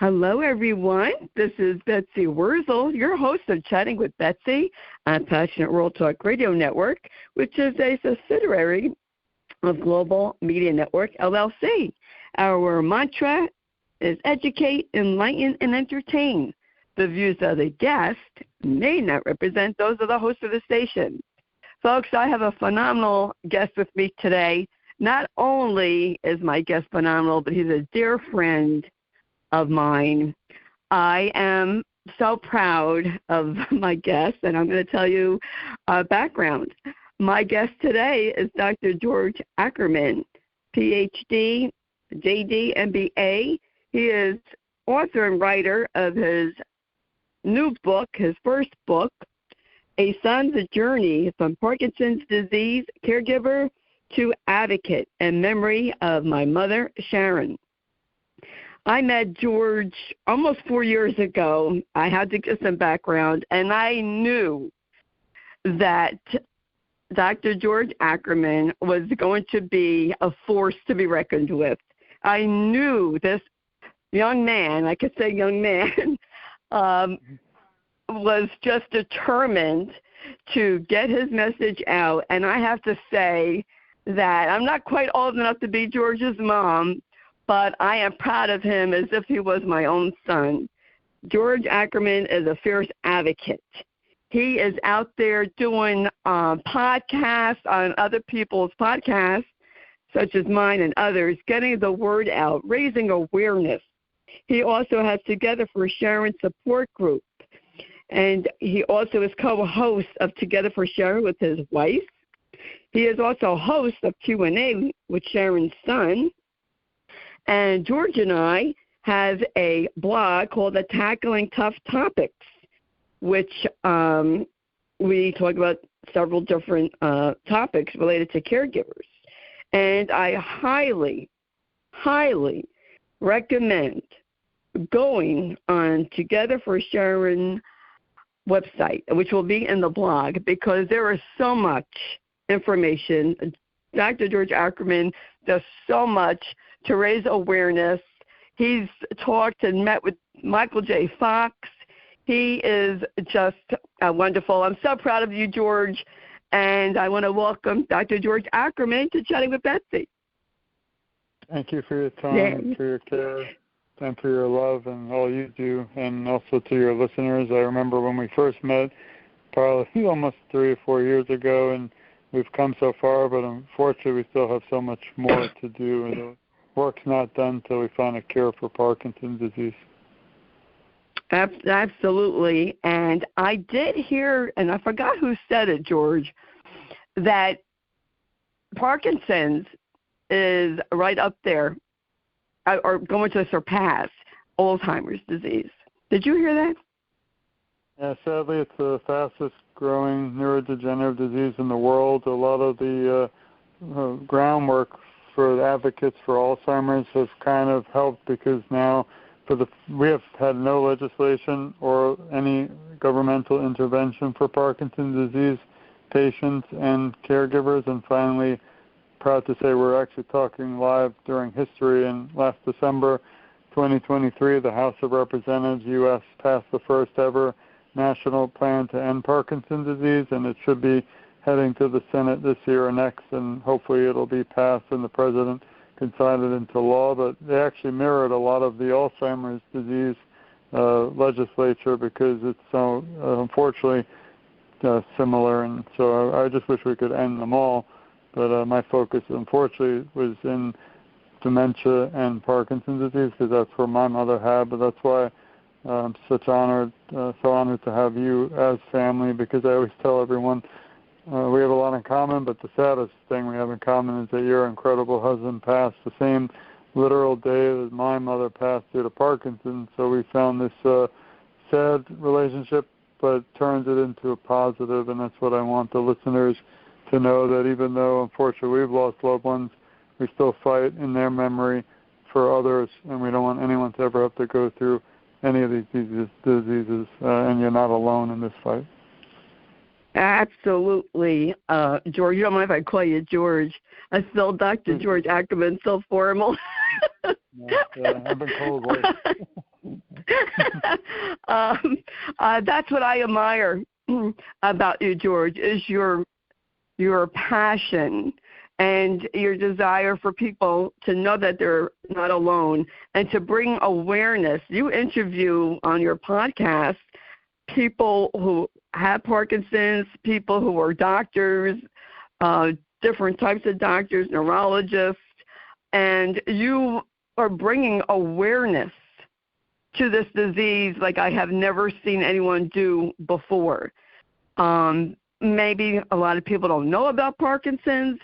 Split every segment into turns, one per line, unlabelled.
Hello, everyone. This is Betsy Wurzel, your host of Chatting with Betsy on Passionate World Talk Radio Network, which is a subsidiary of Global Media Network, LLC. Our mantra is educate, enlighten, and entertain. The views of the guest may not represent those of the host of the station. Folks, I have a phenomenal guest with me today. Not only is my guest phenomenal, but he's a dear friend of mine. I am so proud of my guest, and I'm going to tell you a background. My guest today is Dr. George Ackerman, PhD, JD, MBA. He is author and writer of his new book, his first book, A Son's Journey from Parkinson's Disease Caregiver to Advocate, in memory of my mother, Sharon. I met George almost 4 years ago. I had to get some background, and I knew that Dr. George Ackerman was going to be a force to be reckoned with. I knew this young man, I could say young man, was just determined to get his message out. And I have to say that I'm not quite old enough to be George's mom, but I am proud of him as if he was my own son. George Ackerman is a fierce advocate. He is out there doing podcasts on other people's podcasts, such as mine and others, getting the word out, raising awareness. He also has Together For Sharon support group, and he also is co-host of Together For Sharon with his wife. He is also host of Q&A with Sharon's son. And George and I have a blog called the Tackling Tough Topics, which we talk about several different topics related to caregivers. And I highly, highly recommend going on Together For Sharon website, which will be in the blog, because there is so much information. Dr. George Ackerman does so much to raise awareness. He's talked and met with Michael J. Fox. He is just wonderful. I'm so proud of you, George, and I want to welcome Dr. George Ackerman to Chatting with Betsy.
Thank you for your time, for your care, and for your love and all you do, and also to your listeners. I remember when we first met, probably almost 3 or 4 years ago, and we've come so far, but unfortunately we still have so much more to do, and the work's not done until we find a cure for Parkinson's disease.
Absolutely. And I did hear, and I forgot who said it, George, that Parkinson's is right up there, or going to surpass Alzheimer's disease. Did you hear that?
Yeah, sadly, it's the fastest growing neurodegenerative disease in the world. A lot of the groundwork for the advocates for Alzheimer's has kind of helped, because now we have had no legislation or any governmental intervention for Parkinson's disease patients and caregivers, and finally, proud to say we're actually talking live during history. And last December 2023, the House of Representatives, U.S., passed the first ever national plan to end Parkinson's disease, and it should be heading to the Senate this year or next, and hopefully it'll be passed and the President can sign it into law. But they actually mirrored a lot of the Alzheimer's disease legislature, because it's so, unfortunately, similar. And so I just wish we could end them all. But my focus, unfortunately, was in dementia and Parkinson's disease, because that's where my mother had. But that's why I'm so honored to have you as family, because I always tell everyone we have a lot in common, but the saddest thing we have in common is that your incredible husband passed the same literal day that my mother passed due to Parkinson's. So we found this sad relationship, but turns it into a positive, and that's what I want the listeners to know, that even though, unfortunately, we've lost loved ones, we still fight in their memory for others, and we don't want anyone to ever have to go through any of these diseases, and you're not alone in this fight.
Absolutely. George, you don't mind if I call you George. I still Dr. George Ackerman, so formal.
I've been called worse.
That's what I admire about you, George, is your passion and your desire for people to know that they're not alone and to bring awareness. You interview on your podcast people who have Parkinson's, people who are doctors, different types of doctors, neurologists, and you are bringing awareness to this disease like I have never seen anyone do before. Maybe a lot of people don't know about Parkinson's,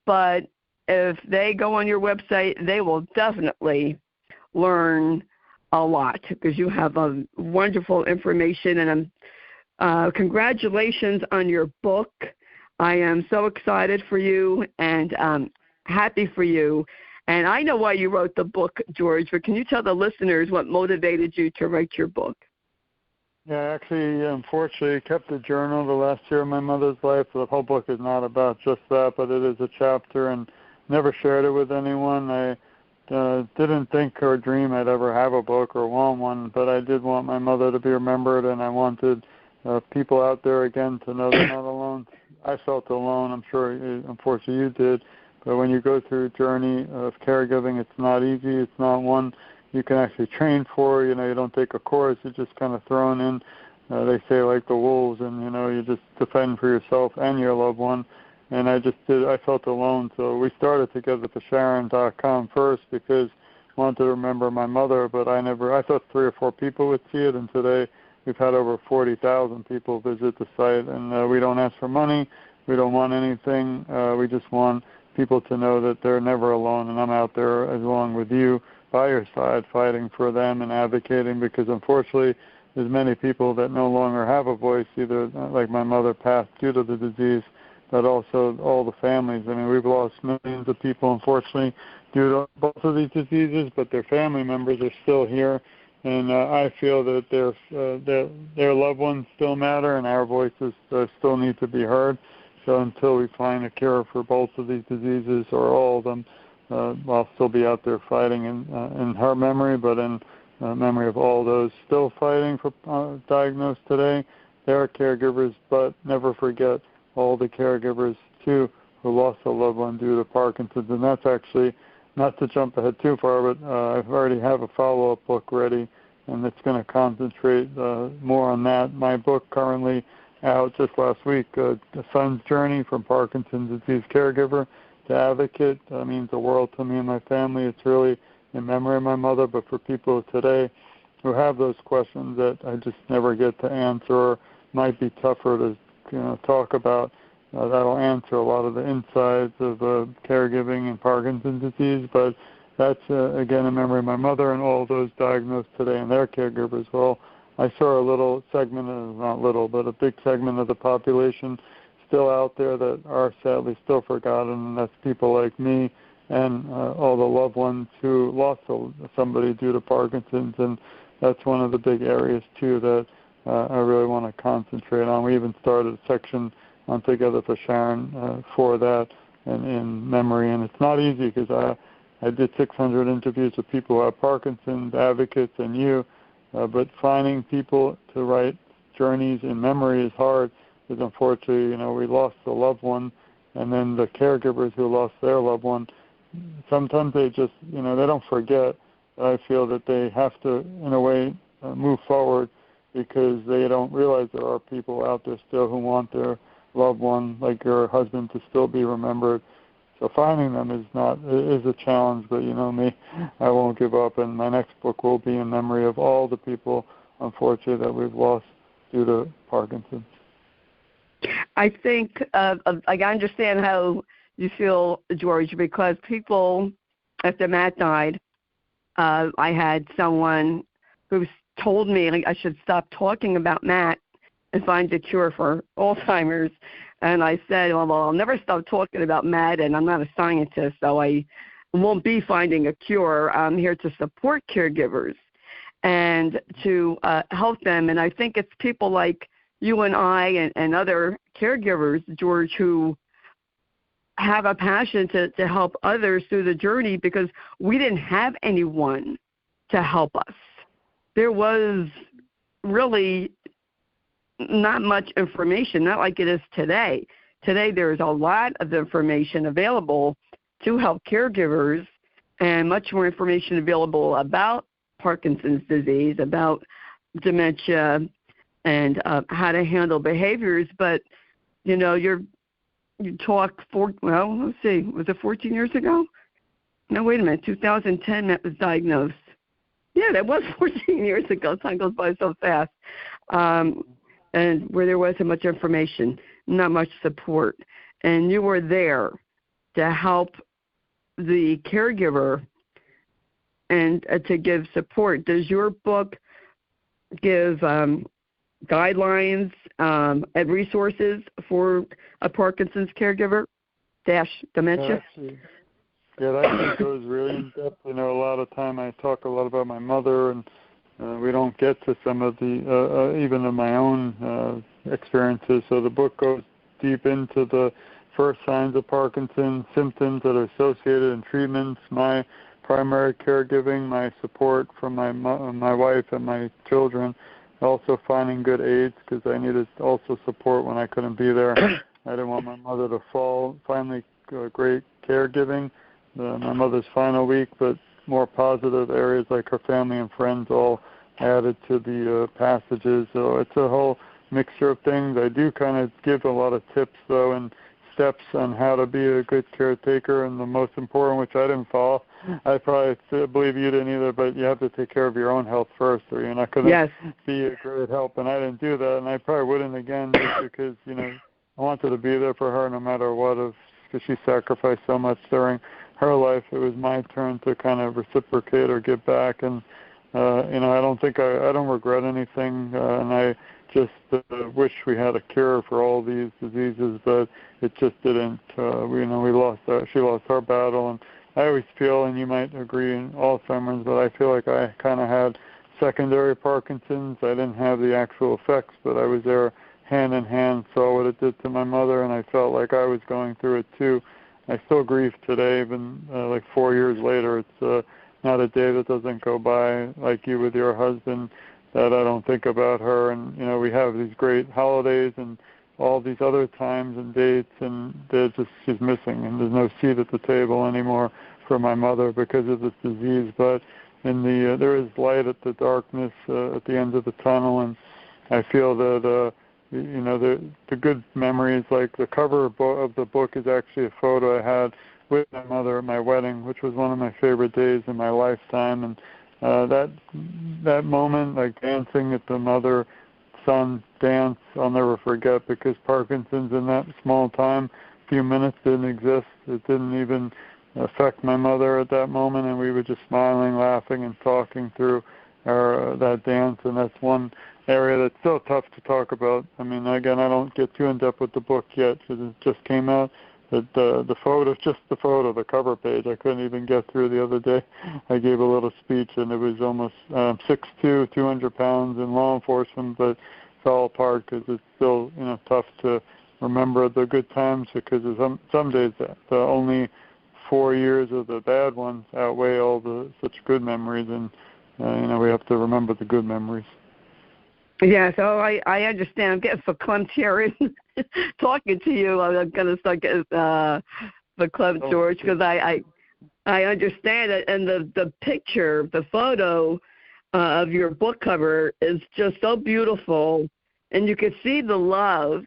but if they go on your website, they will definitely learn a lot because you have wonderful information. And congratulations on your book. I am so excited for you and happy for you. And I know why you wrote the book, George, but can you tell the listeners what motivated you to write your book?
Yeah, actually, unfortunately, I kept a journal the last year of my mother's life. The whole book is not about just that, but it is a chapter, and never shared it with anyone. I didn't think or dream I'd ever have a book or want one, but I did want my mother to be remembered, and I wanted people out there, again, to know they're not alone. I felt alone. I'm sure, unfortunately, you did. But when you go through a journey of caregiving, it's not easy. It's not one you can actually train for. You don't take a course. You're just kind of thrown in, they say, like the wolves, and, you just defend for yourself and your loved one. And I felt alone. So we started togetherforsharon.com first because I wanted to remember my mother, but I thought 3 or 4 people would see it, and today we've had over 40,000 people visit the site. And we don't ask for money. We don't want anything. We just want people to know that they're never alone, and I'm out there along with you by your side fighting for them and advocating, because unfortunately there's many people that no longer have a voice, either like my mother passed due to the disease, but also all the families. I mean, we've lost millions of people, unfortunately, due to both of these diseases, but their family members are still here, and I feel that their loved ones still matter, and our voices still need to be heard. So until we find a cure for both of these diseases or all of them, I'll still be out there fighting in her memory, but in memory of all those still fighting for diagnosed today. They are caregivers, but never forget all the caregivers, too, who lost a loved one due to Parkinson's. And that's actually, not to jump ahead too far, but I already have a follow-up book ready, and it's going to concentrate more on that. My book currently out just last week, The Son's Journey from Parkinson's Disease Caregiver to Advocate, means the world to me and my family. It's really in memory of my mother, but for people today who have those questions that I just never get to answer or might be tougher to talk about, that'll answer a lot of the insides of caregiving and Parkinson's disease. But that's, again, in memory of my mother and all those diagnosed today and their caregivers. Well, I saw a little segment, not little, but a big segment of the population still out there that are sadly still forgotten, and that's people like me and all the loved ones who lost somebody due to Parkinson's. And that's one of the big areas, too, that I really want to concentrate on. We even started a section on Together For Sharon for that and in memory. And it's not easy because I did 600 interviews with people who have Parkinson's, advocates, and you. But finding people to write journeys in memory is hard because, unfortunately, we lost a loved one, and then the caregivers who lost their loved one, sometimes they just, they don't forget. I feel that they have to, in a way, move forward because they don't realize there are people out there still who want their loved one, like your husband, to still be remembered. So finding them is a challenge, but you know me, I won't give up. And my next book will be in memory of all the people, unfortunately, that we've lost due to Parkinson's.
I think I understand how you feel, George, because people, after Matt died, I had someone who told me I should stop talking about Matt and find a cure for Alzheimer's. And I said, well, I'll never stop talking about Matt, and I'm not a scientist, so I won't be finding a cure. I'm here to support caregivers and to help them. And I think it's people like you and I and other caregivers, George, who have a passion to help others through the journey, because we didn't have anyone to help us. There was really not much information, not like it is today. Today there's a lot of information available to help caregivers, and much more information available about Parkinson's disease, about dementia, and how to handle behaviors. But, you know, you talk let's see, was it 14 years ago? No, wait a minute, 2010 Matt was diagnosed. Yeah, that was 14 years ago. Time goes by so fast. And where there wasn't much information, not much support. And you were there to help the caregiver and to give support. Does your book give guidelines and resources for a Parkinson's caregiver - dementia?
Yeah, that actually goes really in depth. You know, a lot of time I talk a lot about my mother, and we don't get to some of the even of my own experiences. So the book goes deep into the first signs of Parkinson's, symptoms that are associated, and treatments, my primary caregiving, my support from my wife and my children, also finding good aides, because I needed also support when I couldn't be there. I didn't want my mother to fall. Finally, great caregiving, my mother's final week, but more positive areas like her family and friends all added to the passages. So it's a whole mixture of things. I do kind of give a lot of tips, though, and steps on how to be a good caretaker, and the most important, which I didn't follow, I probably believe you didn't either, but you have to take care of your own health first, or you're not going to be a great help. And I didn't do that, and I probably wouldn't again, just because, you know, I wanted to be there for her no matter what, because she sacrificed so much during her life. It was my turn to kind of reciprocate or give back, and you know, I don't regret anything, and I just wish we had a cure for all these diseases, but it just didn't. She lost our battle, and I always feel, and you might agree in Alzheimer's, but I feel like I kind of had secondary Parkinson's. I didn't have the actual effects, but I was there hand in hand, saw what it did to my mother, and I felt like I was going through it too. I still grieve today, even like 4 years later. It's not a day that doesn't go by, like you with your husband, that I don't think about her. And, you know, we have these great holidays and all these other times and dates, and she's missing, and there's no seat at the table anymore for my mother because of this disease. But there is light at the darkness at the end of the tunnel, and I feel that you know, the good memories, like the cover of the book is actually a photo I had with my mother at my wedding, which was one of my favorite days in my lifetime. And that moment, like dancing at the mother-son dance, I'll never forget, because Parkinson's in that small time, few minutes, didn't exist. It didn't even affect my mother at that moment, and we were just smiling, laughing, and talking through that dance. And that's one area that's still tough to talk about. I mean, again, I don't get too in-depth with the book yet because it just came out. But the photo, just the photo, the cover page, I couldn't even get through the other day. I gave a little speech, and it was almost 6'2", 200 pounds in law enforcement, but fell apart because it's still, you know, tough to remember the good times, because some days the only 4 years of the bad ones outweigh all the such good memories, and you know, we have to remember the good memories.
Yeah, so I understand. I'm getting verklempt here talking to you. I'm going to start getting verklempt, George, because I understand it. And the picture, the photo of your book cover is just so beautiful. And you can see the love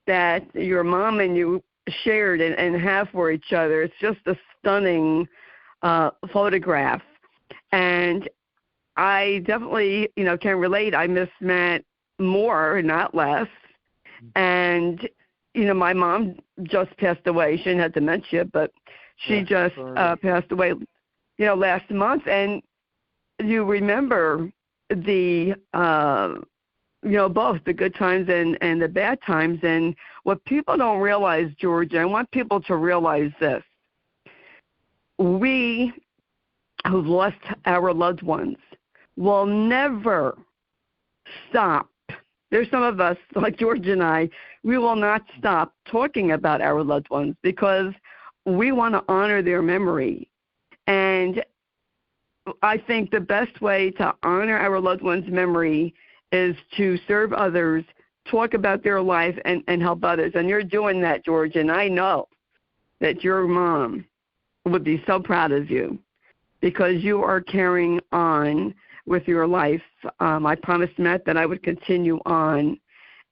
that your mom and you shared and have for each other. It's just a stunning photograph. And I definitely, you know, can relate. I miss Matt more, not less. And, you know, my mom just passed away. She didn't have dementia, but she just passed away, you know, last month. And you remember the, you know, both the good times and the bad times. And what people don't realize, George, I want people to realize this. We who've lost our loved ones will never stop there's some of us, like George and I, we will not stop talking about our loved ones because we want to honor their memory. And I think the best way to honor our loved one's memory is to serve others, talk about their life, and help others. And you're doing that, George, and I know that your mom would be so proud of you because you are carrying on with your life. I promised Matt that I would continue on,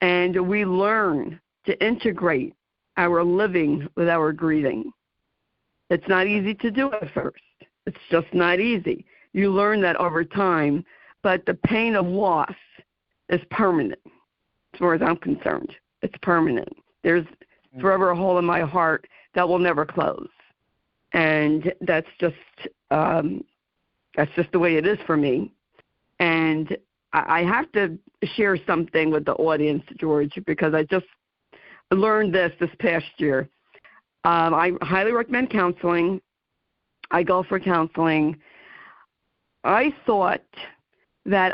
and we learn to integrate our living with our grieving. It's not easy to do at first. It's just not easy. You learn that over time, but the pain of loss is permanent, as far as I'm concerned. It's permanent. There's forever a hole in my heart that will never close, and that's just the way it is for me. And I have to share something with the audience, George, because I just learned this past year. I highly recommend counseling. I go for counseling. I thought at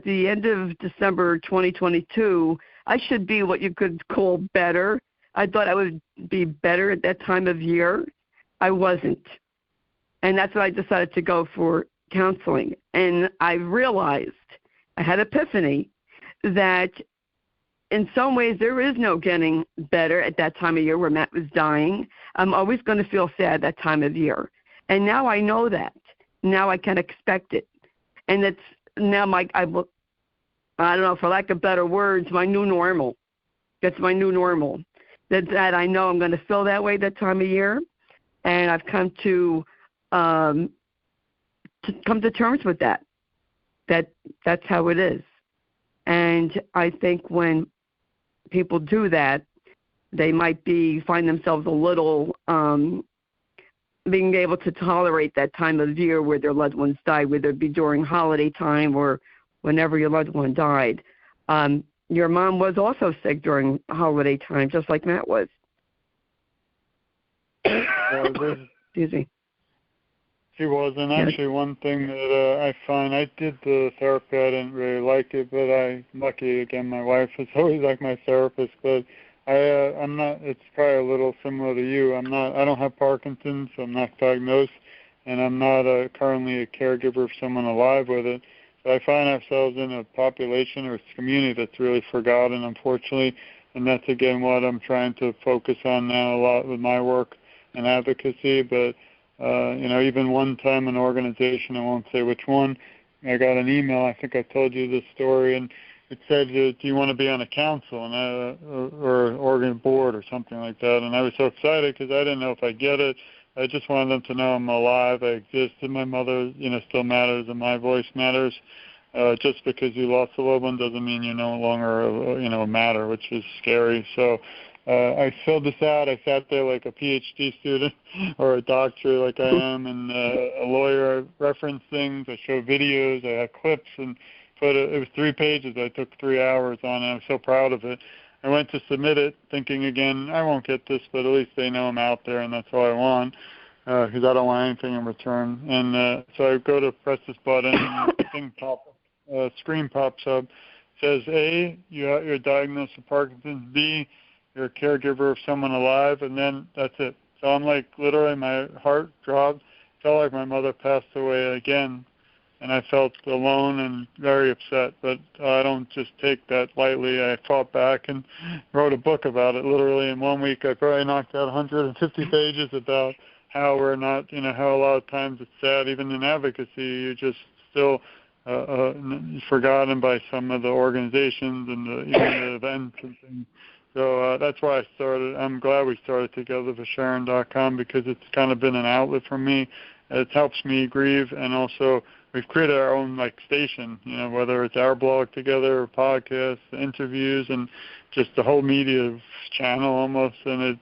the end of December 2022, I should be what you could call better. I thought I would be better at that time of year. I wasn't. And that's why I decided to go for counseling. And I realized, I had epiphany, that in some ways there is no getting better at that time of year where Matt was dying. I'm always going to feel sad that time of year. And now I know that. Now I can expect it. And it's now I don't know, for lack of better words, my new normal. That's my new normal. That I know I'm going to feel that way that time of year. And I've come to come to terms with that. That's how it is. And I think when people do that, they might find themselves a little being able to tolerate that time of year where their loved ones died, whether it be during holiday time or whenever your loved one died. Your mom was also sick during holiday time, just like Matt was. Excuse me.
She was, and actually one thing that I find, I did the therapy, I didn't really like it, but I'm lucky, again, my wife is always like my therapist, but I'm not, it's probably a little similar to you. I don't have Parkinson's, so I'm not diagnosed, and I'm not currently a caregiver of someone alive with it. So I find ourselves in a population or community that's really forgotten, unfortunately, and that's, again, what I'm trying to focus on now a lot with my work and advocacy. But, even one time an organization, I won't say which one, I got an email, I think I told you this story, and it said, do you want to be on a council or an organ board or something like that? And I was so excited because I didn't know if I'd get it. I just wanted them to know I'm alive, I exist, and my mother, still matters, and my voice matters. Just because you lost a loved one doesn't mean you're no longer, a matter, which is scary. So I filled this out. I sat there like a PhD student or a doctor like I am, and a lawyer. I referenced things. I showed videos. I had clips, and it was 3 pages. I took 3 hours on it. I'm so proud of it. I went to submit it thinking, again, I won't get this, but at least they know I'm out there, and that's all I want, because I don't want anything in return. And so I go to press this button, and the screen pops up. It says, A, you're diagnosed with Parkinson's. B, you're a caregiver of someone alive, and then that's it. So I'm like, literally, my heart dropped. Felt like my mother passed away again, and I felt alone and very upset. But I don't just take that lightly. I fought back and wrote a book about it. Literally in 1 week, I probably knocked out 150 pages about how we're not, how a lot of times it's sad. Even in advocacy, you're just still forgotten by some of the organizations and even the events and things. So that's why I started. I'm glad we started TogetherForSharon.com because it's kind of been an outlet for me. It helps me grieve, and also we've created our own station. Whether it's our blog together, or podcasts, interviews, and just the whole media channel almost. And it's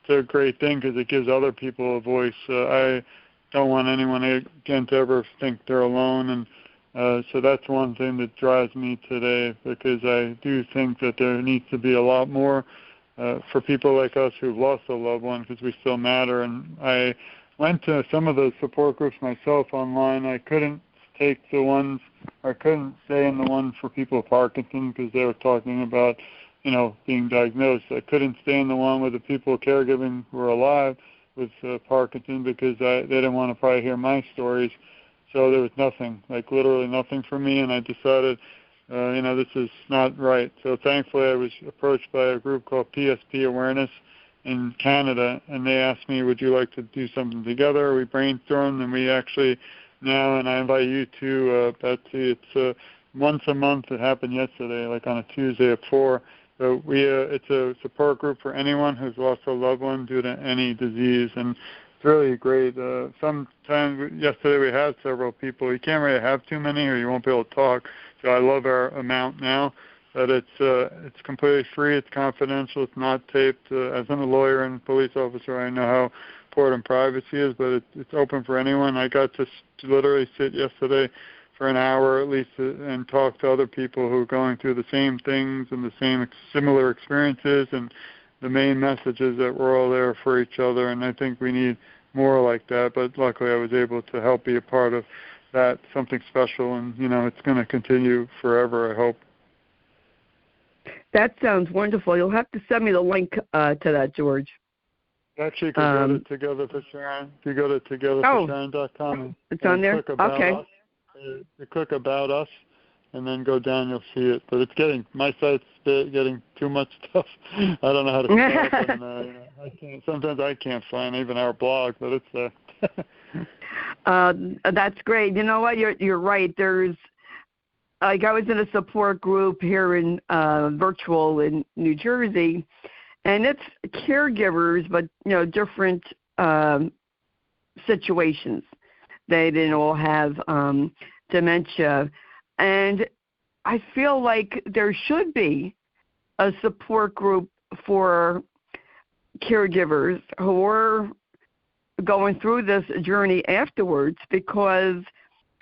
a great thing because it gives other people a voice. I don't want anyone again to ever think they're alone, and so that's one thing that drives me today, because I do think that there needs to be a lot more for people like us who've lost a loved one, because we still matter. And I went to some of the support groups myself online. I couldn't take the ones I couldn't stay in the one for people with Parkinson's because they were talking about, being diagnosed. I couldn't stay in the one with the people caregiving who were alive with Parkinson's because they didn't want to probably hear my stories. So there was nothing, like literally nothing for me, and I decided, this is not right. So thankfully I was approached by a group called PSP Awareness in Canada, and they asked me, would you like to do something together? We brainstormed, and we actually now, and I invite you to, Betsy, it's once a month. It happened yesterday, like on a Tuesday at 4. So it's a support group for anyone who's lost a loved one due to any disease, and it's really great. Sometimes yesterday we had several people. You can't really have too many, or you won't be able to talk. So I love our amount now. But it's completely free. It's confidential. It's not taped. As I'm a lawyer and police officer, I know how important privacy is, but it's open for anyone. I got to literally sit yesterday for an hour at least and talk to other people who are going through the same things and the same similar experiences, and the main message is that we're all there for each other, and I think we need more like that. But luckily I was able to help be a part of that, something special, and it's going to continue forever, I hope.
That sounds wonderful. You'll have to send me the link to that, George.
Actually, you can go to Together For Sharon. If you go to togetherforsharon.com,
it's on there. Okay.
You click About Us, and then go down. You'll see it. But my site's getting too much stuff. I don't know how to stop it. And, sometimes I can't find even our blog, but it's there.
That's great. You know what? You're right. There's. I was in a support group here in virtual in New Jersey, and it's caregivers, but different situations. They didn't all have dementia, and I feel like there should be a support group for caregivers who are going through this journey afterwards, because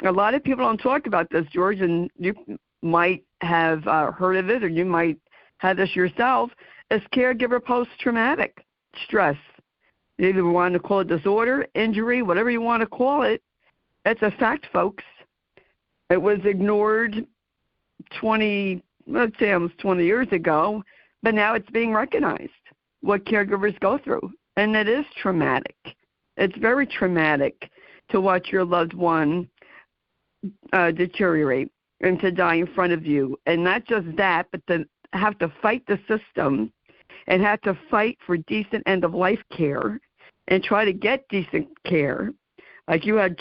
a lot of people don't talk about this, George, and you might have heard of it, or you might have this yourself, is caregiver post-traumatic stress. You either want to call it disorder, injury, whatever you want to call it. It's a fact, folks. It was ignored 20 years ago, but now it's being recognized, what caregivers go through. And it is traumatic. It's very traumatic to watch your loved one deteriorate and to die in front of you. And not just that, but to have to fight the system and have to fight for decent end-of-life care and try to get decent care. Like you had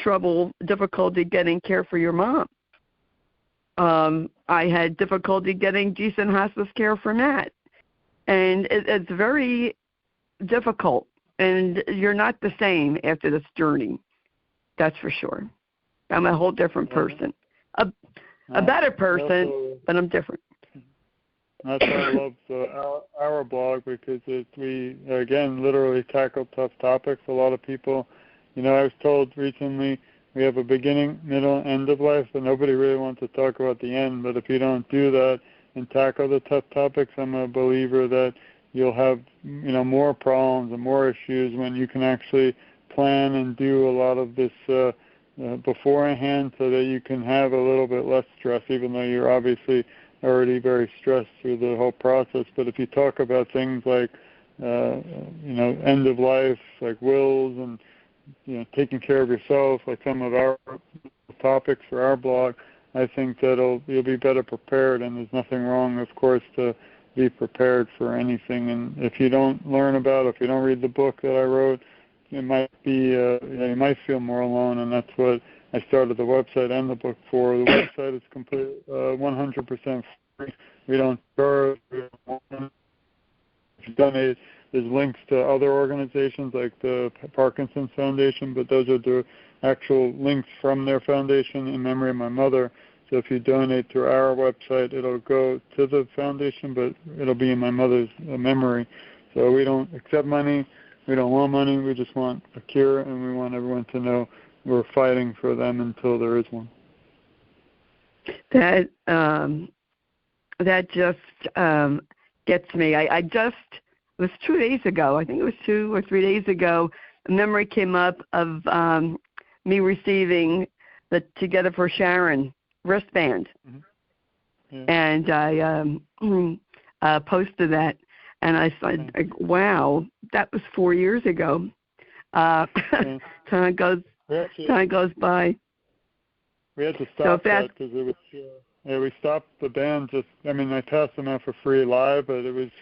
difficulty getting care for your mom. I had difficulty getting decent hospice care for Matt. And it's very difficult. And you're not the same after this journey. That's for sure. I'm a whole different person. A better person, but I'm different.
That's why I love our blog, because we, again, literally tackle tough topics. A lot of people, I was told recently we have a beginning, middle, end of life, but nobody really wants to talk about the end. But if you don't do that and tackle the tough topics, I'm a believer that you'll have, more problems and more issues when you can actually plan and do a lot of this beforehand, so that you can have a little bit less stress, even though you're obviously already very stressed through the whole process. But if you talk about things like, end of life, like wills and, taking care of yourself, like some of our topics for our blog, I think that you'll be better prepared. And there's nothing wrong, of course, to be prepared for anything. And if you don't learn about it, if you don't read the book that I wrote, it might be, you might feel more alone, and that's what I started the website and the book for. The website is completely 100% free. We don't charge. If you donate, there's links to other organizations like the Parkinson's Foundation, but those are the actual links from their foundation in memory of my mother. So if you donate through our website, it'll go to the foundation, but it'll be in my mother's memory. So we don't accept money. We don't want money. We just want a cure, and we want everyone to know we're fighting for them until there is one.
That just gets me. It was 2 days ago. I think it was 2 or 3 days ago. A memory came up of me receiving the Together For Sharon wristband.
Yeah.
And I posted that, and I said, wow, that was 4 years ago. Time goes by.
We had to stop that because it was. We stopped the band. I passed them out for free live, but it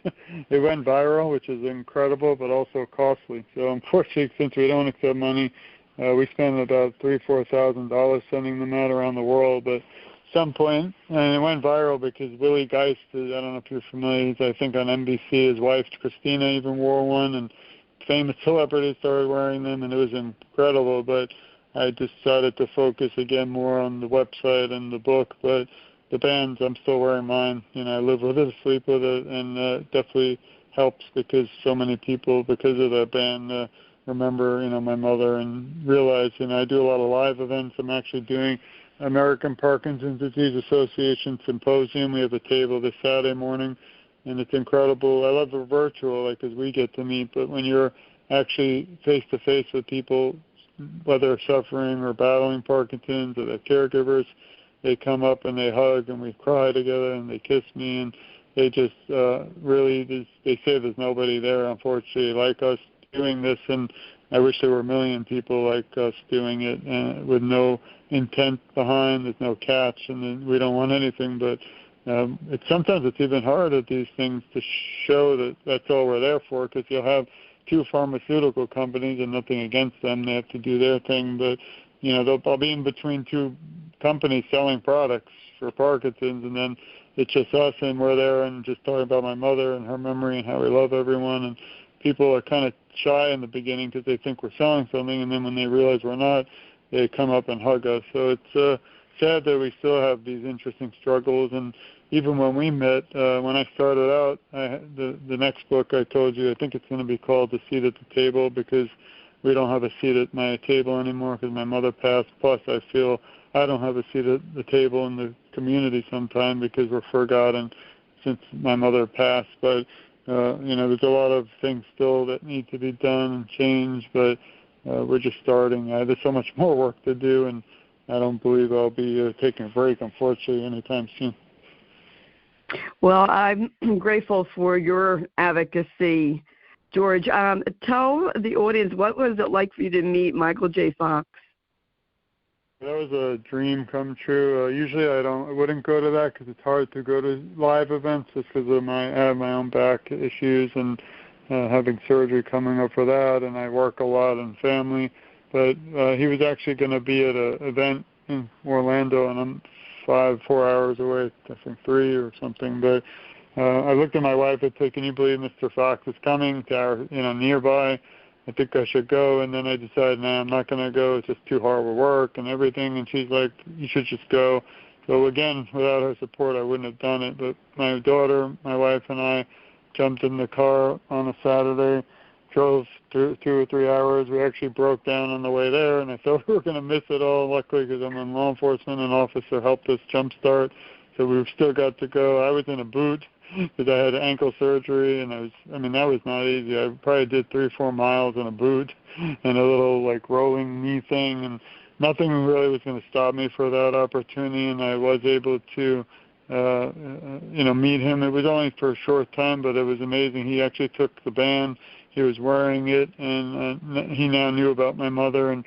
went viral, which is incredible, but also costly. So unfortunately, since we don't accept money, we spend about $3,000-4,000 sending them out around the world. But at some point, and it went viral because Willie Geist, I don't know if you're familiar, he's, I think on NBC, his wife Christina even wore one, and famous celebrities started wearing them, and it was incredible. But I decided to focus again more on the website and the book. But the bands, I'm still wearing mine. I live with it, sleep with it, and it definitely helps because so many people, because of that band, remember, my mother and realize, I do a lot of live events. I'm actually doing American Parkinson's Disease Association Symposium. We have a table this Saturday morning, and it's incredible. I love the virtual, because we get to meet, but when you're actually face-to-face with people, whether suffering or battling Parkinson's or their caregivers, they come up and they hug and we cry together and they kiss me, and they just really, they say there's nobody there, unfortunately, like us doing this, and I wish there were a million people like us doing it with no intent behind, there's no catch, and then we don't want anything, but sometimes it's even hard at these things to show that that's all we're there for, because you'll have two pharmaceutical companies, and nothing against them, they have to do their thing, but they'll be in between two companies selling products for Parkinson's, and then it's just us, and we're there and just talking about my mother and her memory and how we love everyone, and people are kind of shy in the beginning because they think we're selling something, and then when they realize we're not, they come up and hug us. So it's sad that we still have these interesting struggles, and even when we met, when I started out, the next book I told you, I think it's going to be called The Seat at the Table, because we don't have a seat at my table anymore because my mother passed. Plus, I feel I don't have a seat at the table in the community sometimes because we're forgotten since my mother passed. But, there's a lot of things still that need to be done and changed, but we're just starting. There's so much more work to do, and I don't believe I'll be taking a break, unfortunately, anytime soon.
Well, I'm grateful for your advocacy, George. Tell the audience, what was it like for you to meet Michael J. Fox?
That was a dream come true. Usually I wouldn't go to that because it's hard to go to live events just because of I have my own back issues and having surgery coming up for that, and I work a lot and family. But he was actually going to be at an event in Orlando, and I'm 4 hours away, I think 3 or something. But I looked at my wife and said, "Can you believe Mr. Fox is coming to our, nearby? I think I should go." And then I decided, "No, I'm not going to go. It's just too hard with work and everything." And she's like, "You should just go." So again, without her support, I wouldn't have done it. But my daughter, my wife, and I jumped in the car on a Saturday, drove 2 or 3 hours. We actually broke down on the way there, and I thought we were going to miss it all. Luckily, because I'm in law enforcement, an officer helped us jumpstart, so we still got to go. I was in a boot because I had ankle surgery, and that was not easy. I probably did 3 or 4 miles in a boot and a little rolling knee thing, and nothing really was going to stop me for that opportunity, and I was able to meet him. It was only for a short time, but it was amazing. He actually took the band. He was wearing it, and he now knew about my mother and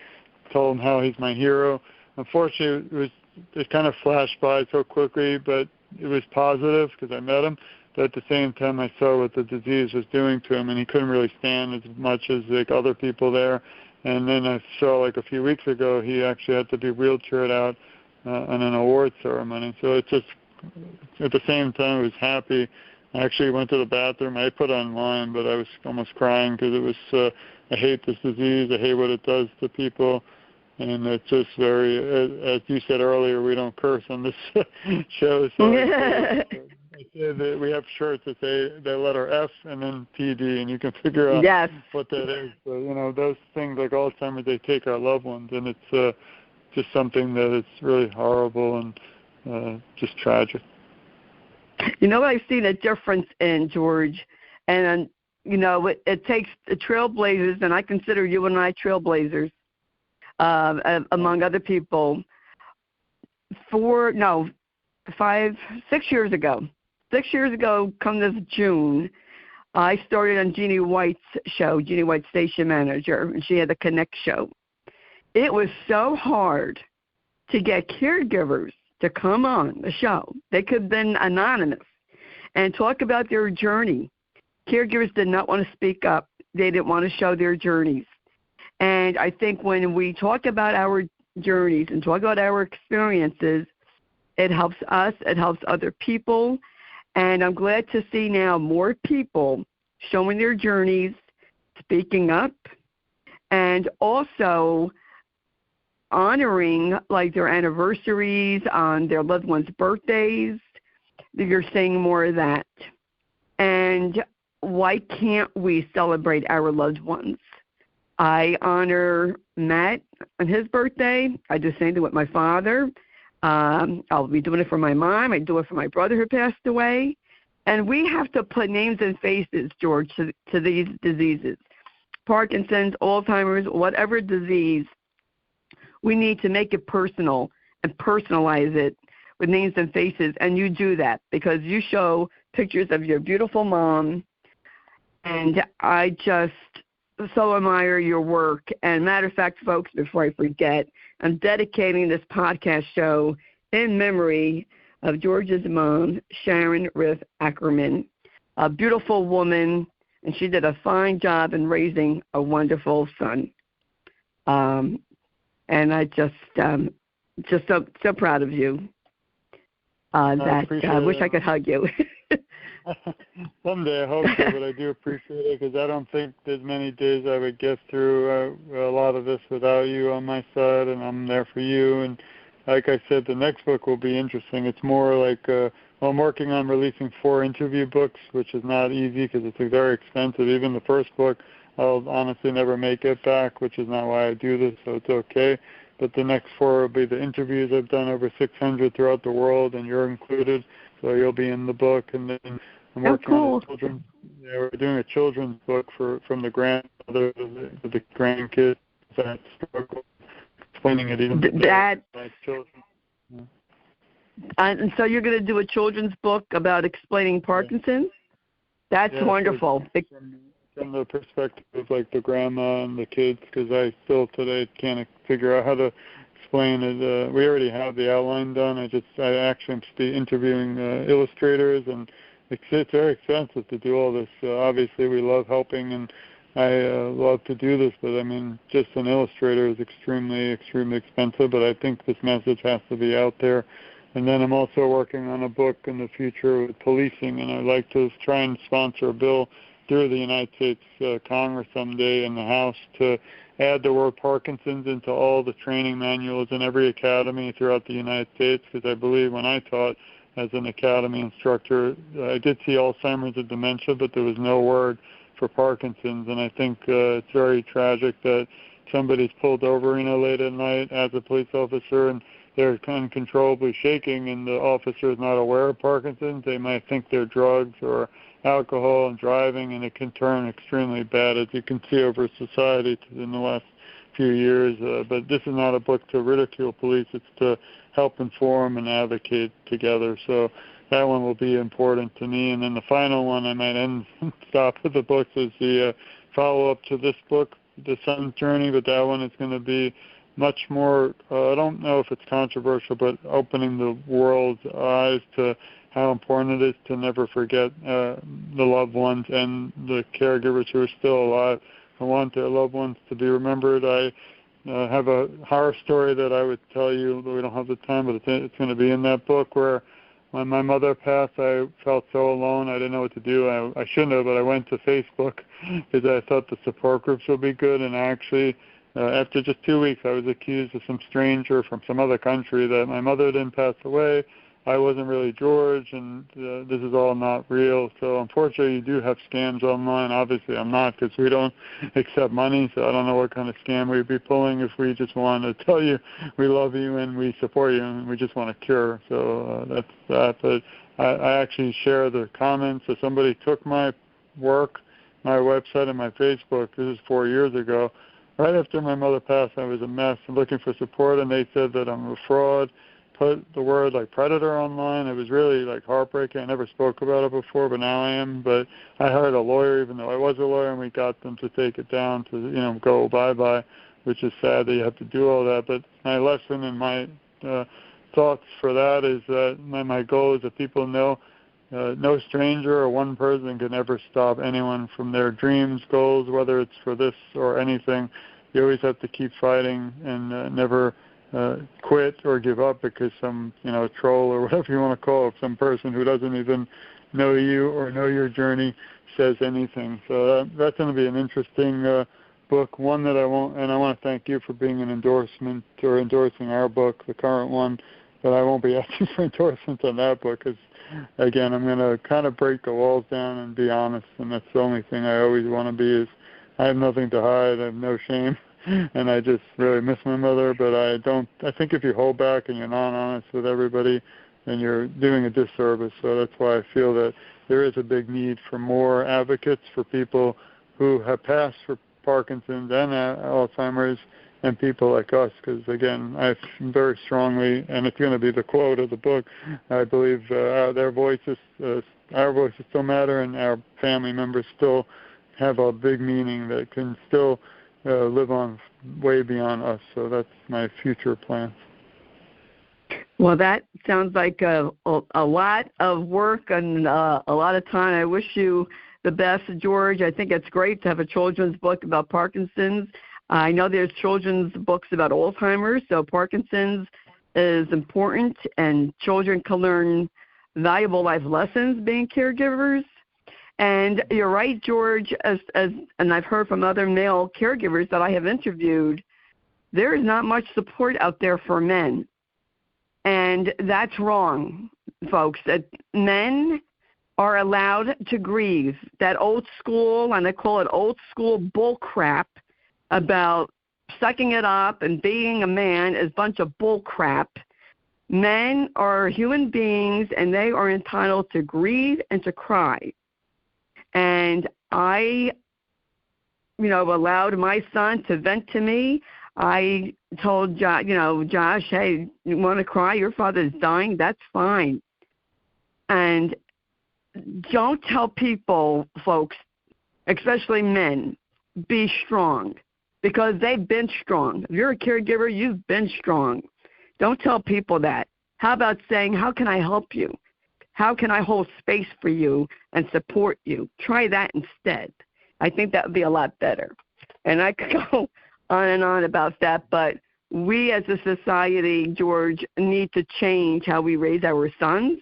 told him how he's my hero. Unfortunately, it kind of flashed by so quickly, but it was positive because I met him. But at the same time, I saw what the disease was doing to him, and he couldn't really stand as much as other people there. And then I saw a few weeks ago, he actually had to be wheelchaired out on an award ceremony. So it's just, at the same time, I was happy. I actually went to the bathroom. I put online, but I was almost crying because it was, I hate this disease. I hate what it does to people. And it's just very, as you said earlier, we don't curse on this show. So I say that we have shirts that say the letter F and then PD, and you can figure out what that is. So, those things like Alzheimer's, they take our loved ones, and it's just something that is really horrible and just tragic.
I've seen a difference in, George, and, it takes the trailblazers, and I consider you and I trailblazers, among other people. 6 years ago. 6 years ago, come this June, I started on Jeannie White's show, Jeannie White Station Manager, and she had the Connect show. It was so hard to get caregivers to come on the show. They could have been anonymous and talk about their journey. Caregivers did not want to speak up. They didn't want to show their journeys. And I think when we talk about our journeys and talk about our experiences, it helps us, it helps other people. And I'm glad to see now more people showing their journeys, speaking up, and also honoring like their anniversaries on their loved ones' birthdays. You're seeing more of that. And why can't we celebrate our loved ones? I honor Matt on his birthday. I do the same thing with my father. I'll be doing it for my mom. I do it for my brother who passed away. And we have to put names and faces, George, to these diseases. Parkinson's, Alzheimer's, whatever disease, we need to make it personal and personalize it with names and faces. And you do that because you show pictures of your beautiful mom. And I just so admire your work. And matter of fact, folks, before I forget, I'm dedicating this podcast show in memory of George's mom, Sharon Riff Ackerman, a beautiful woman, and she did a fine job in raising a wonderful son. And I just so proud of you. I wish I could hug you.
Someday I hope so, but I do appreciate it because I don't think there's many days I would get through a lot of this without you on my side, and I'm there for you. And like I said, the next book will be interesting. It's more like I'm working on releasing 4 interview books, which is not easy because it's very expensive. Even the first book, I'll honestly never make it back, which is not why I do this, so it's okay. But the next 4 will be the interviews. I've done over 600 throughout the world, and you're included, so you'll be in the book. And then I'm working on a children's. Yeah, we're doing a children's book from the grandmother to the grandkids that struggle, explaining it even to my children. Yeah.
And so you're going to do a children's book about explaining Parkinson's? That's wonderful.
From the perspective of like the grandma and the kids, because I still today can't figure out how to explain it. We already have the outline done. I actually am interviewing illustrators, and it's very expensive to do all this. Obviously, we love helping, and I love to do this, but I mean, just an illustrator is extremely, extremely expensive. But I think this message has to be out there. And then I'm also working on a book in the future with policing, and I'd like to try and sponsor a bill through the United States Congress someday in the House to add the word Parkinson's into all the training manuals in every academy throughout the United States, because I believe when I taught as an academy instructor, I did see Alzheimer's and dementia, but there was no word for Parkinson's. And I think it's very tragic that somebody's pulled over, late at night as a police officer, and they're uncontrollably shaking, and the officer is not aware of Parkinson's. They might think they're drugs or alcohol and driving, and it can turn extremely bad, as you can see over society in the last few years. But this is not a book to ridicule police. It's to help inform and advocate together. So that one will be important to me. And then the final one, I might stop with the books, is the follow-up to this book, The Son's Journey, but that one is going to be much more, I don't know if it's controversial, but opening the world's eyes to how important it is to never forget the loved ones and the caregivers who are still alive who want their loved ones to be remembered. I have a horror story that I would tell you, but we don't have the time, but it's going to be in that book, where when my mother passed, I felt so alone. I didn't know what to do. I shouldn't have, but I went to Facebook because I thought the support groups would be good, and actually after just 2 weeks, I was accused of some stranger from some other country that my mother didn't pass away. I wasn't really George, and this is all not real. So unfortunately, you do have scams online. Obviously, I'm not, because we don't accept money, so I don't know what kind of scam we'd be pulling if we just want to tell you we love you and we support you and we just want to cure. So that's that. But I actually share the comments. So somebody took my work, my website, and my Facebook. This is 4 years ago. Right after my mother passed, I was a mess and looking for support, and they said that I'm a fraud, put the word like predator online. It was really like heartbreaking. I never spoke about it before, but now I am. But I hired a lawyer, even though I was a lawyer, and we got them to take it down to, go bye-bye, which is sad that you have to do all that. But my lesson and my thoughts for that is that my goal is that people know no stranger or one person can ever stop anyone from their dreams, goals, whether it's for this or anything. You always have to keep fighting and never quit or give up because some, troll or whatever you want to call it, some person who doesn't even know you or know your journey says anything. So that's going to be an interesting book, one that I want to thank you for being an endorsement or endorsing our book, the current one, but I won't be asking for endorsements on that book because, again, I'm going to kind of break the walls down and be honest, and that's the only thing I always want to be is I have nothing to hide, I have no shame, and I just really miss my mother, but I think if you hold back and you're not honest with everybody, then you're doing a disservice. So that's why I feel that there is a big need for more advocates for people who have passed for Parkinson's and Alzheimer's and people like us, because, again, I very strongly, and it's going to be the quote of the book, I believe our voices still matter and our family members still have a big meaning that can still live on way beyond us. So that's my future plans.
Well, that sounds like a lot of work and a lot of time. I wish you the best, George. I think it's great to have a children's book about Parkinson's. I know there's children's books about Alzheimer's, so Parkinson's is important, and children can learn valuable life lessons being caregivers. And you're right, George, and I've heard from other male caregivers that I have interviewed, there is not much support out there for men. And that's wrong, folks. That men are allowed to grieve. That old school, and I call it old school bull crap about sucking it up and being a man is a bunch of bull crap. Men are human beings, and they are entitled to grieve and to cry. And I, allowed my son to vent to me. I told Josh, hey, you want to cry? Your father's dying. That's fine. And don't tell people, folks, especially men, be strong, because they've been strong. If you're a caregiver, you've been strong. Don't tell people that. How about saying, how can I help you? How can I hold space for you and support you? Try that instead. I think that would be a lot better. And I could go on and on about that, but we as a society, George, need to change how we raise our sons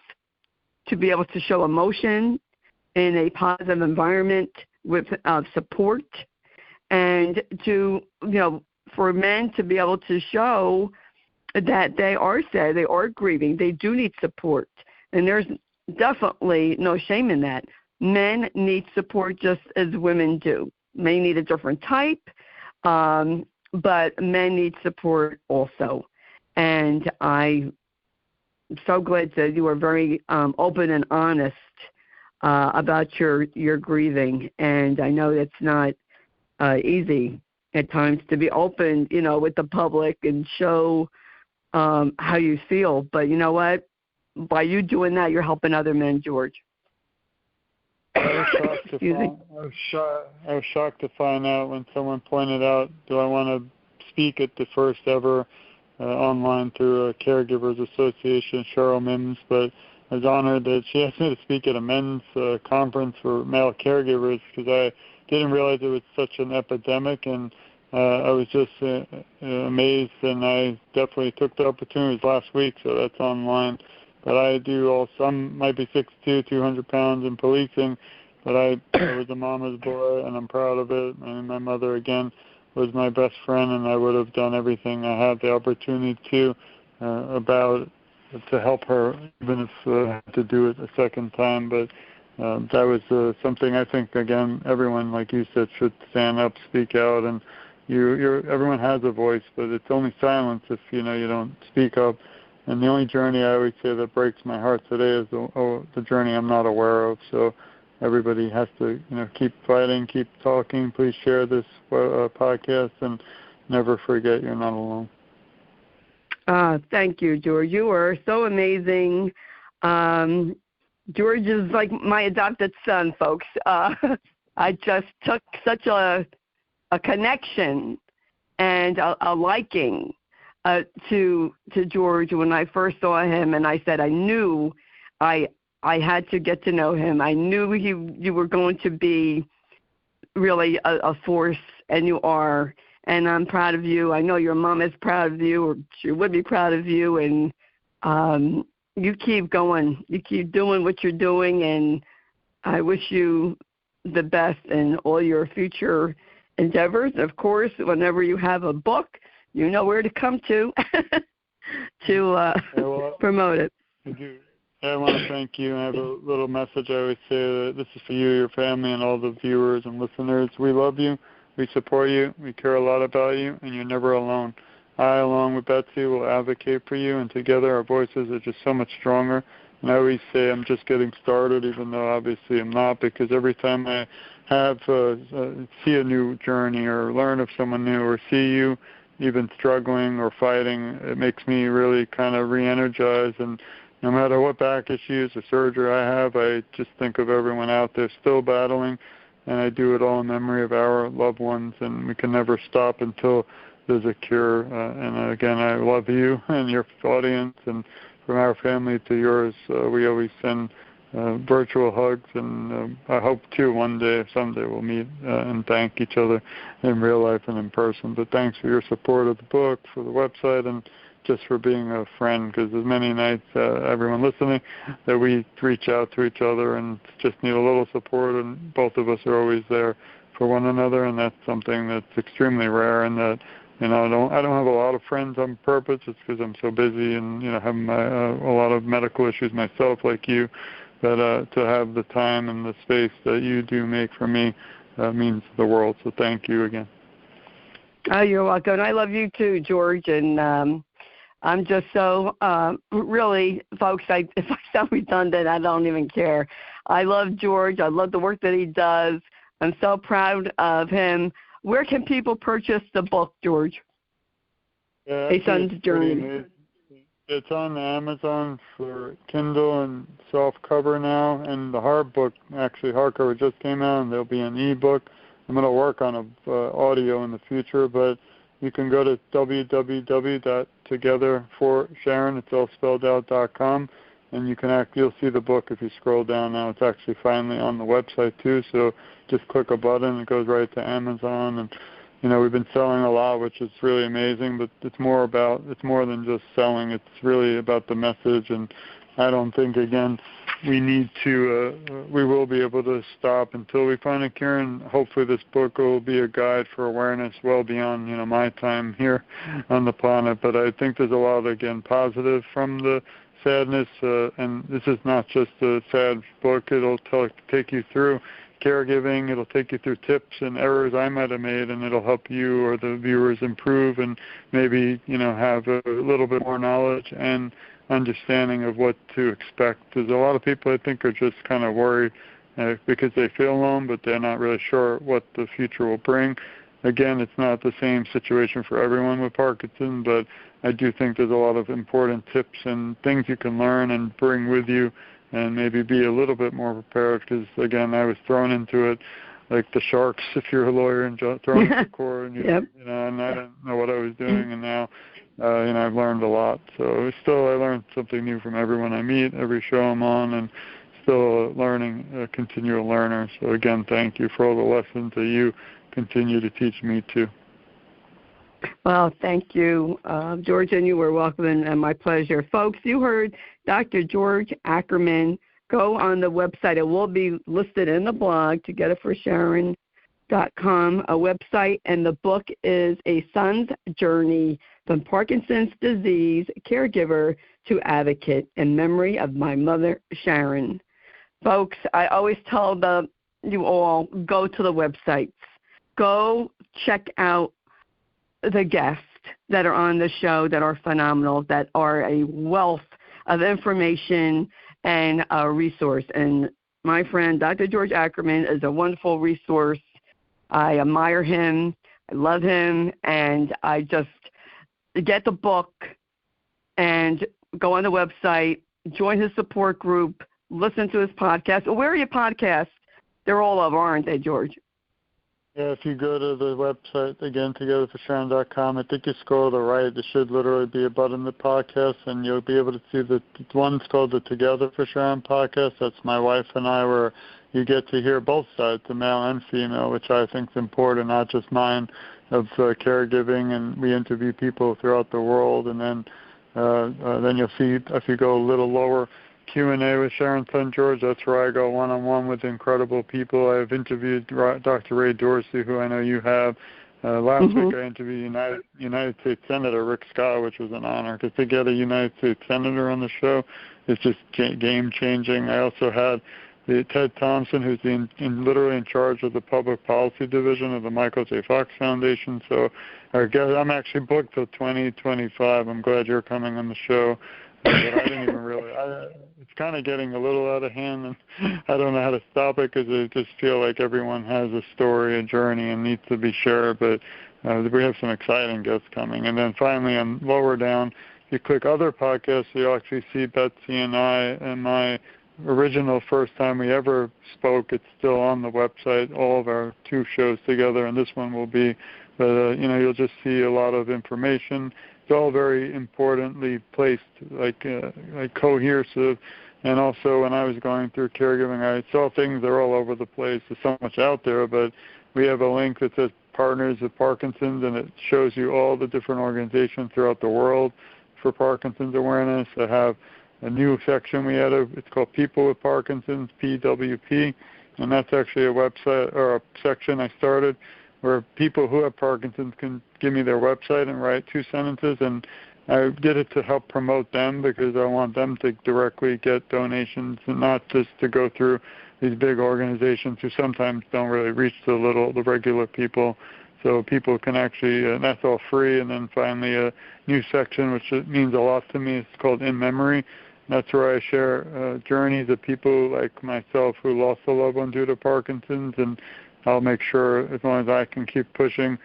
to be able to show emotion in a positive environment with support, and to, for men to be able to show that they are sad, they are grieving, they do need support. And there's definitely no shame in that. Men need support just as women do. May need a different type, but men need support also. And I'm so glad that you are very open and honest about your grieving. And I know it's not easy at times to be open, with the public and show how you feel. But you know what? By you doing that, you're helping other men, George.
I was shocked to find out when someone pointed out, do I want to speak at the first ever online through a Caregivers Association, Cheryl Mims, but I was honored that she asked me to speak at a men's conference for male caregivers, because I didn't realize it was such an epidemic, and I was just amazed, and I definitely took the opportunities last week, so that's online. But I do also, I might be 6'2", 200 pounds in policing, but I was a mama's boy, and I'm proud of it. And my mother, again, was my best friend, and I would have done everything I had the opportunity to help her, even if I had to do it a second time. But that was something I think, again, everyone, like you said, should stand up, speak out, and everyone has a voice, but it's only silence if you don't speak up. And the only journey I always say that breaks my heart today is the journey I'm not aware of. So everybody has to, keep fighting, keep talking. Please share this podcast, and never forget you're not alone.
Thank you, George. You are so amazing. George is like my adopted son, folks. I just took such a connection and a liking to George when I first saw him, and I said I knew I had to get to know him. I knew you were going to be really a force, and you are. And I'm proud of you. I know your mom is proud of you, or she would be proud of you. And you keep going. You keep doing what you're doing, and I wish you the best in all your future endeavors. Of course, whenever you have a book, you know where to come to promote it.
I want to thank you. I have a little message I always say that this is for you, your family, and all the viewers and listeners. We love you. We support you. We care a lot about you, and you're never alone. I, along with Betsy, will advocate for you, and together our voices are just so much stronger. And I always say I'm just getting started, even though obviously I'm not, because every time I have see a new journey or learn of someone new or see you even struggling or fighting, it makes me really kind of re-energize. And no matter what back issues or surgery I have, I just think of everyone out there still battling. And I do it all in memory of our loved ones, and we can never stop until there's a cure. And again, I love you and your audience, and from our family to yours, we always send virtual hugs, and I hope too someday we'll meet and thank each other in real life and in person. But thanks for your support of the book, for the website, and just for being a friend, because there's many nights, everyone listening, that we reach out to each other and just need a little support, and both of us are always there for one another, and that's something that's extremely rare, and that, I don't have a lot of friends on purpose. It's because I'm so busy and, having a lot of medical issues myself like you, but to have the time and the space that you do make for me means the world, so thank you again.
Oh, you're welcome. And I love you too, George, and I'm just so, really, folks, if I sound redundant, I don't even care. I love George. I love the work that he does. I'm so proud of him. Where can people purchase the book, George? A Son's Journey.
It's on Amazon for Kindle and softcover now, and the hardcover just came out, and there'll be an ebook. I'm going to work on audio in the future, but you can go to www.togetherforsharon, it's all spelled out.com, and you'll see the book if you scroll down now. It's actually finally on the website too, so just click a button, it goes right to Amazon. And we've been selling a lot, which is really amazing, but it's more than just selling. It's really about the message, and I don't think, again, we will be able to stop until we find a cure, and hopefully this book will be a guide for awareness well beyond, my time here on the planet. But I think there's a lot, again, positive from the sadness, and this is not just a sad book. It'll take you through caregiving. It'll take you through tips and errors I might have made, and it'll help you or the viewers improve and maybe, have a little bit more knowledge and understanding of what to expect. There's a lot of people I think are just kind of worried because they feel alone, but they're not really sure what the future will bring. Again, it's not the same situation for everyone with Parkinson's, but I do think there's a lot of important tips and things you can learn and bring with you, and maybe be a little bit more prepared, because, again, I was thrown into it like the sharks, if you're a lawyer, and thrown into court, and,
yep.
And I didn't know what I was doing, and now, I've learned a lot. So I learn something new from everyone I meet, every show I'm on, and still learning, a continual learner. So, again, thank you for all the lessons that you continue to teach me, too.
Well, thank you, George, and you were welcome, and my pleasure. Folks, you heard Dr. George Ackerman. Go on the website. It will be listed in the blog, togetherforsharon.com, a website, and the book is A Son's Journey from Parkinson's Disease Caregiver to Advocate, in memory of my mother, Sharon. Folks, I always tell you all, go to the websites. Go check out the guests that are on the show that are phenomenal, that are a wealth of information and a resource. And my friend, Dr. George Ackerman, is a wonderful resource. I admire him. I love him. And I just get the book. and go on the website, join his support group, listen to his podcast. Where are your podcasts? They're all over, aren't they, George?
Yeah, if you go to the website, again, togetherforsharon.com, I think you scroll to the right. There should literally be a button to podcast, and you'll be able to see the one's called the Together For Sharon podcast. That's my wife and I, where you get to hear both sides, the male and female, which I think is important, not just mine, of caregiving. And we interview people throughout the world. And then you'll see, if you go a little lower, Q&A with Sharon's son George. That's where I go one-on-one with incredible people. I've interviewed Dr. Ray Dorsey, who I know you have. Last week I interviewed United States Senator Rick Scott, which was an honor, because to get a United States Senator on the show is just game-changing. I also had Ted Thompson, who's literally in charge of the public policy division of the Michael J. Fox Foundation. So I'm actually booked till 2025. I'm glad you're coming on the show. But I didn't even really. It's kind of getting a little out of hand, and I don't know how to stop it because I just feel like everyone has a story, a journey, and needs to be shared. But we have some exciting guests coming. And then finally, on lower down, you click other podcasts, you'll actually see Betsy and I and my original first time we ever spoke. It's still on the website, all of our 2 shows together, and this one will be. But you'll just see a lot of information. It's all very importantly placed, like cohesive. And also, when I was going through caregiving, I saw things that are all over the place. There's so much out there, but we have a link that says Partners of Parkinson's, and it shows you all the different organizations throughout the world for Parkinson's awareness. I have a new section we added. It's called People with Parkinson's, PWP, and that's actually a website or a section I started where people who have Parkinson's can give me their website and write 2 sentences, and I did it to help promote them because I want them to directly get donations and not just to go through these big organizations who sometimes don't really reach the regular people. So people can actually, and that's all free. And then finally a new section, which means a lot to me, it's called In Memory. That's where I share journeys of people like myself who lost a loved one due to Parkinson's, and I'll make sure, as long as I can keep pushing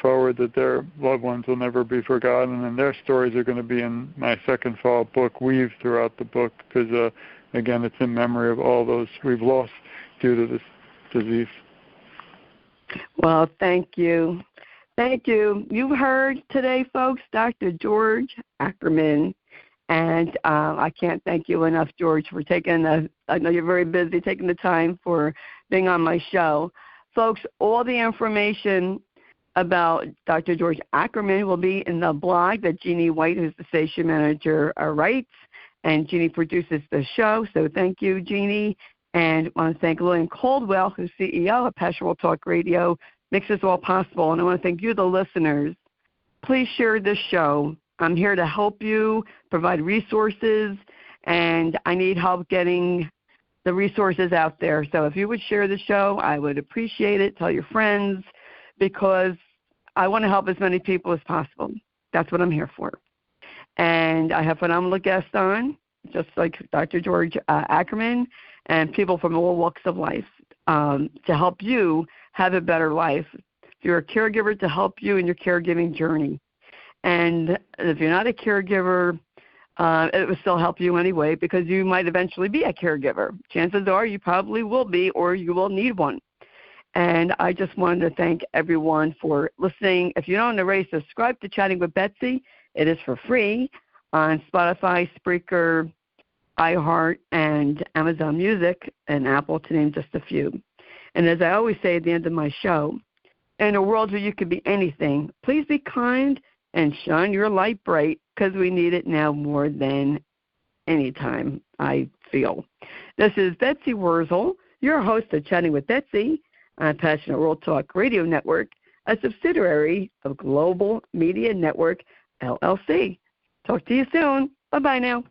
forward, that their loved ones will never be forgotten, and their stories are going to be in my second fall book, weave throughout the book, because, again, it's in memory of all those we've lost due to this disease.
Well, thank you. Thank you. You've heard today, folks, Dr. George Ackerman, and I can't thank you enough, George, for I know you're very busy, taking the time for being on my show. Folks, all the information about Dr. George Ackerman will be in the blog that Jeannie White, who's the station manager, writes, and Jeannie produces the show. So thank you, Jeannie. And I want to thank Lillian Caldwell, who's CEO of Passion Talk Radio, makes this all possible. And I want to thank you, the listeners. Please share this show. I'm here to help you, provide resources, and I need help getting the resources out there. So if you would share the show, I would appreciate it. Tell your friends, because I want to help as many people as possible. That's what I'm here for. And I have phenomenal guests on, just like Dr. George Ackerman, and people from all walks of life to help you have a better life. If you're a caregiver, to help you in your caregiving journey. And if you're not a caregiver, it will still help you anyway, because you might eventually be a caregiver. Chances are you probably will be, or you will need one. And I just wanted to thank everyone for listening. If you don't already subscribe to Chatting with Betsy, it is for free on Spotify, Spreaker, iHeart, and Amazon Music, and Apple, to name just a few. And as I always say at the end of my show, in a world where you could be anything, please be kind and shine your light bright, because we need it now more than any time, I feel. This is Betsy Wurzel, your host of Chatting with Betsy on Passionate World Talk Radio Network, a subsidiary of Global Media Network, LLC. Talk to you soon. Bye-bye now.